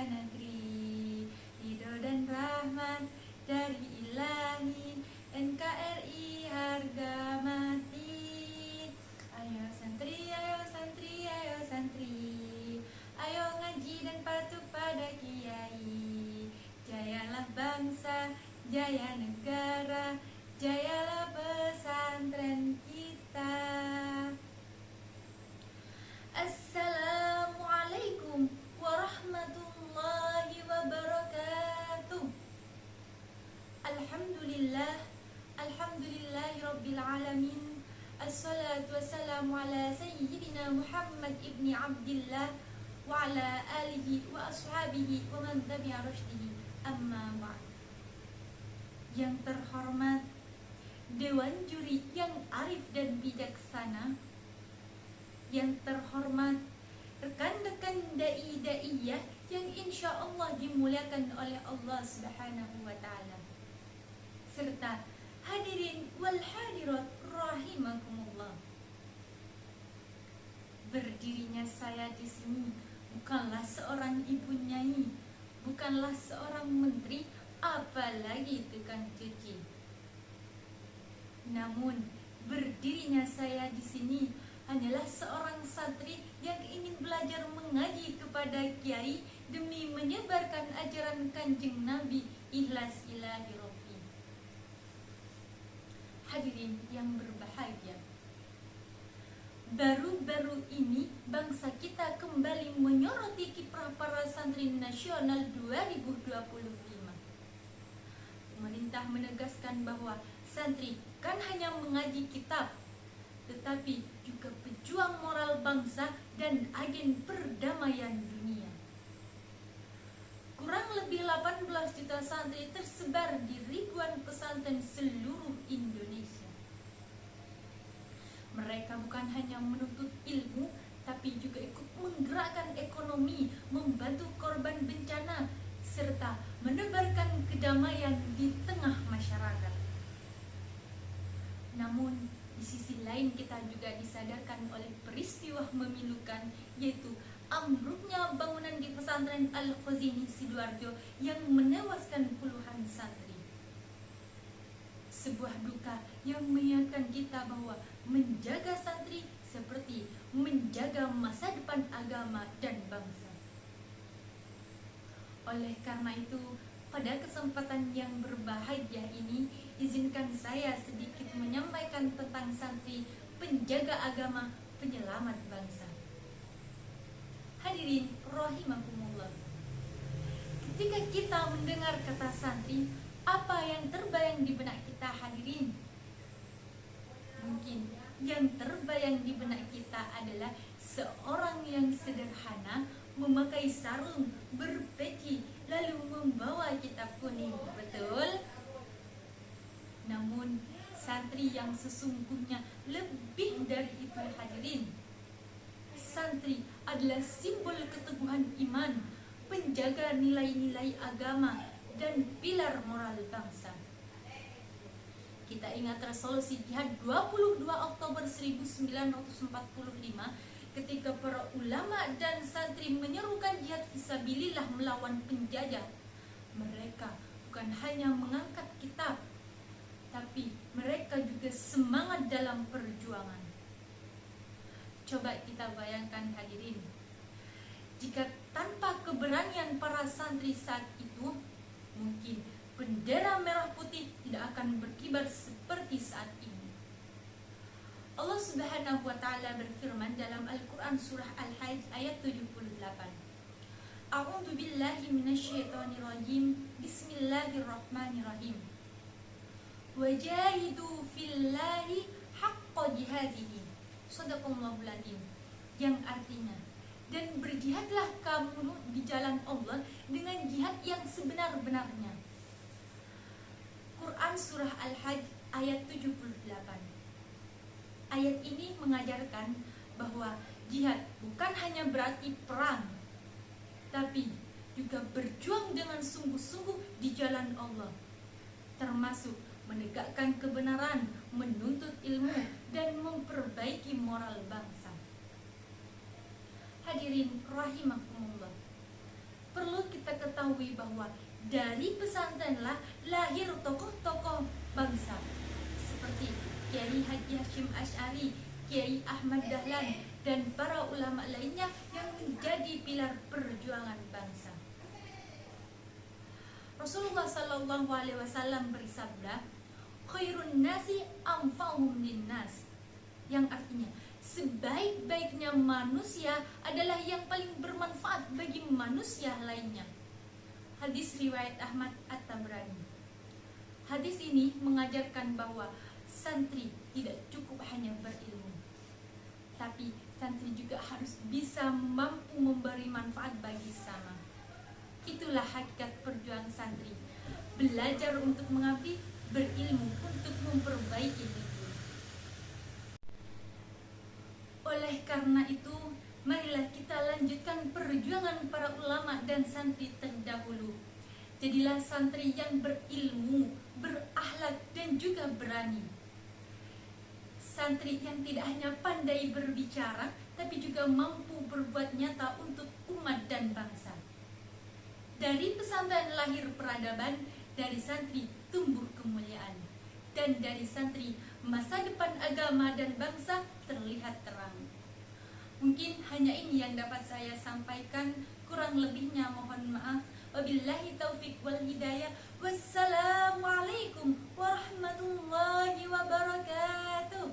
negeri, ridho dan rahmat dari ilahi, NKRI harga mati. Ayo santri, ayo santri, ayo santri, ayo ngaji dan patuh pada kiai. Jayalah bangsa, jaya negara, jayalah pesantren kita. Assalamualaikum warahmatullahi wabarakatuh. Alhamdulillah, alhamdulillahi rabbil alamin. Assalatu wassalamu ala sayyidina Muhammad ibni Abdillah wa ala alihi wa ashabihi wa man tabi'a rusydihi, amma ba'd. Yang terhormat Dewan Juri yang arif dan bijaksana, yang terhormat rekan-rekan da'i-da'iyah yang insya Allah dimuliakan oleh Allah Subhanahu wa ta'ala, serta hadirin wal hadirat rahimakumullah. Berdirinya saya di sini bukanlah seorang ibu nyai, bukanlah seorang menteri, apalagi tukang cuci. Namun berdirinya saya di sini hanyalah seorang santri yang ingin belajar mengaji kepada kiai demi menyebarkan ajaran Kanjeng Nabi, ikhlas ilahi rabbi. Hadirin yang berbahagia, baru-baru ini bangsa kita kembali menyoroti kiprah para santri nasional 2025. Pemerintah menegaskan bahwa santri kan hanya mengaji kitab, tetapi juga pejuang moral bangsa dan agen perdamaian dunia. Kurang lebih 18 juta santri tersebar di ribuan pesantren seluruh Indonesia. Mereka bukan hanya menuntut ilmu, tapi juga ikut menggerakkan ekonomi, membantu korban bencana, serta menebarkan kedamaian di tengah masyarakat. Namun di sisi lain kita juga disadarkan oleh peristiwa memilukan, yaitu ambruknya bangunan di pesantren Al-Khazini Sidoarjo yang menewaskan puluhan santri. Sebuah duka yang mengingatkan kita bahwa menjaga santri seperti menjaga masa depan agama dan bangsa. Oleh karena itu, pada kesempatan yang berbahagia ini, izinkan saya sedikit menyampaikan tentang santri penjaga agama, penyelamat bangsa. Hadirin rahimakumullah. Ketika kita mendengar kata santri, apa yang terbayang di benak kita, hadirin? Mungkin yang terbayang di benak kita adalah seorang yang sederhana, memakai sarung, berpeci, lalu membawa kitab kuning, betul? Namun santri yang sesungguhnya lebih dari itu, hadirin. Santri adalah simbol keteguhan iman, penjaga nilai-nilai agama, dan pilar moral bangsa. Kita ingat resolusi jihad 22 Oktober 1945 ketika para ulama dan santri menyerukan jihad fisabilillah melawan penjajah. Mereka bukan hanya mengangkat kitab, tapi mereka juga semangat dalam perjuangan. Coba kita bayangkan, hadirin, jika tanpa keberanian para santri saat itu, mungkin bendera merah putih tidak akan berkibar seperti saat ini. Allah Subhanahu wa ta'ala berfirman dalam Al-Quran surah Al-Hajj ayat 78. A'udzu billahi minasyaitonir rajim. Bismillahirrahmanirrahim. Wajahidu fillahi haqqa jihadihi. Shadaqallahul adzim. Yang artinya, dan berjihadlah kamu di jalan Allah dengan jihad yang sebenar-benarnya. Quran surah Al-Hajj ayat 78. Ayat ini mengajarkan bahwa jihad bukan hanya berarti perang, tapi juga berjuang dengan sungguh-sungguh di jalan Allah, termasuk menegakkan kebenaran, menuntut ilmu, dan memperbaiki moral bangsa. Hadirin rahimakumullah, perlu kita ketahui bahwa dari pesantrenlah lahir tokoh-tokoh bangsa seperti Kiai Haji Hashim Asy'ari, Kiai Ahmad Dahlan, dan para ulama lainnya yang menjadi pilar perjuangan bangsa. Rasulullah Shallallahu Alaihi Wasallam bersabda, "Khairun nasi anfa'uhum linnas," yang artinya sebaik-baiknya manusia adalah yang paling bermanfaat bagi manusia lainnya. Hadis riwayat Ahmad At-Tabrani. Hadis ini mengajarkan bahwa santri tidak cukup hanya berilmu, tapi santri juga harus bisa mampu memberi manfaat bagi sesama. Itulah hakikat perjuangan santri, belajar untuk mengabdi, berilmu untuk memperbaiki hidup. Oleh karena itu, marilah kita lanjutkan perjuangan para ulama dan santri terdahulu. Jadilah santri yang berilmu, berakhlak, dan juga berani. Santri yang tidak hanya pandai berbicara, tapi juga mampu berbuat nyata untuk umat dan bangsa. Dari pesantren lahir peradaban, dari santri tumbuh kemuliaan, dan dari santri masa depan agama dan bangsa terlihat terang. Mungkin hanya ini yang dapat saya sampaikan, kurang lebihnya mohon maaf. Wabillahi taufik wal hidayah. Wassalamualaikum warahmatullahi wabarakatuh.